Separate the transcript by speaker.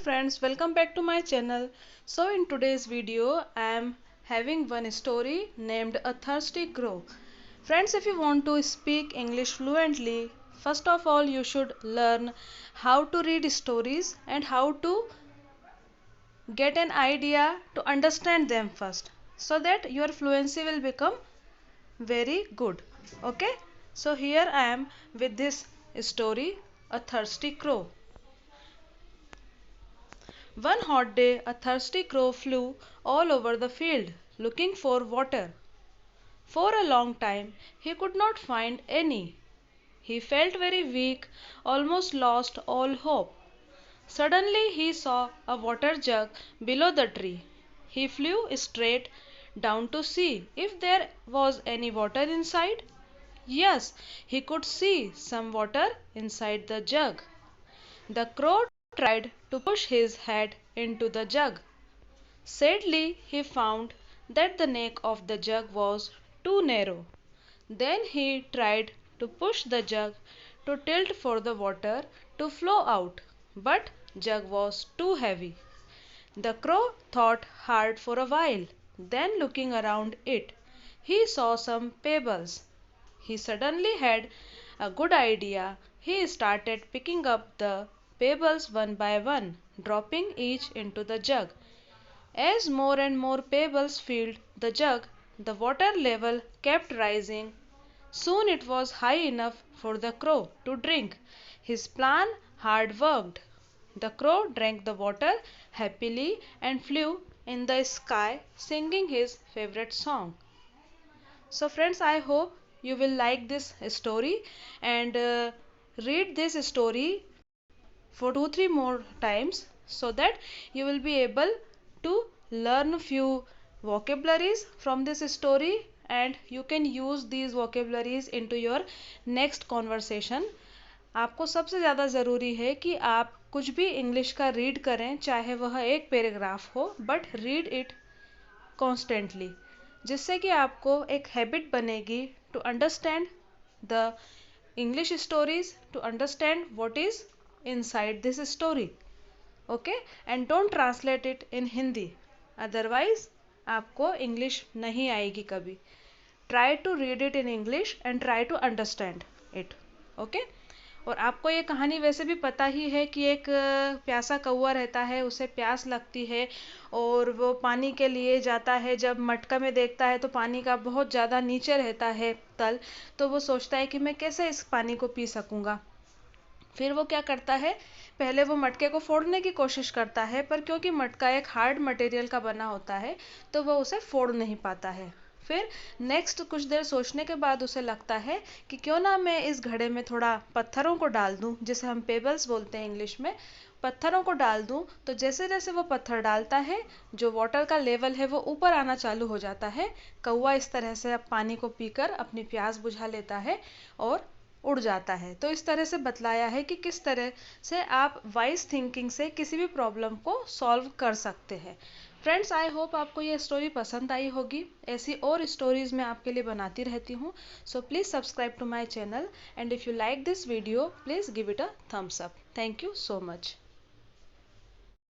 Speaker 1: friends, welcome back to my channel. So in today's video I am having one story named A Thirsty Crow. Friends, if you want to speak English fluently, first of all you should learn how to read stories and how to get an idea to understand them first, so that your fluency will become very good. Okay, so here I am with this story, A Thirsty Crow. One hot day a thirsty crow flew all over the field, looking for water. For a long time he could not find any. He felt very weak, almost lost all hope. Suddenly he saw a water jug below the tree. He flew straight down to see if there was any water inside. Yes, he could see some water inside the jug. The crow tried to push his head into the jug. Sadly, he found that the neck of the jug was too narrow. Then he tried to push the jug to tilt for the water to flow out, but jug was too heavy. The crow thought hard for a while. Then looking around it, he saw some pebbles. He suddenly had a good idea. He started picking up the pebbles one by one, dropping each into the jug. As more and more pebbles filled the jug, the water level kept rising. Soon it was high enough for the crow to drink. His plan had worked. The crow drank the water happily and flew in the sky singing his favorite song. So friends, I hope you will like this story and read this story for 2-3 more times, so that you will be able to learn few vocabularies from this story and you can use these vocabularies into your next conversation. आपको सबसे ज़्यादा ज़रूरी है कि आप कुछ भी English का रीड करें, चाहे वह एक पैराग्राफ हो, बट रीड इट कॉन्स्टेंटली, जिससे कि आपको एक हैबिट बनेगी to understand the English stories, to understand what is inside this story. Okay, and don't translate it in Hindi, otherwise आपको इंग्लिश नहीं आएगी कभी. Try to read it in English and try to understand it. Okay, और आपको ये कहानी वैसे भी पता ही है कि एक प्यासा कौवा रहता है, उसे प्यास लगती है और वो पानी के लिए जाता है. जब मटका में देखता है तो पानी का बहुत ज़्यादा नीचे रहता है तल, तो वो सोचता है कि मैं कैसे इस पानी को पी सकूँगा. फिर वो क्या करता है, पहले वो मटके को फोड़ने की कोशिश करता है, पर क्योंकि मटका एक हार्ड मटेरियल का बना होता है तो वो उसे फोड़ नहीं पाता है. फिर नेक्स्ट कुछ देर सोचने के बाद उसे लगता है कि क्यों ना मैं इस घड़े में थोड़ा पत्थरों को डाल दूं, जिसे हम पेबल्स बोलते हैं इंग्लिश में. पत्थरों को डाल दूं तो जैसे जैसे वो पत्थर डालता है, जो वाटर का लेवल है वो ऊपर आना चालू हो जाता है. कौवा इस तरह से अब पानी को पीकर अपनी प्यास बुझा लेता है और उड़ जाता है. तो इस तरह से बतलाया है कि किस तरह से आप वाइज थिंकिंग से किसी भी प्रॉब्लम को सॉल्व कर सकते हैं. फ्रेंड्स, आई होप आपको ये स्टोरी पसंद आई होगी. ऐसी और स्टोरीज मैं आपके लिए बनाती रहती हूँ. So please subscribe to my channel and if you like this video please give it a thumbs up. Thank you so much.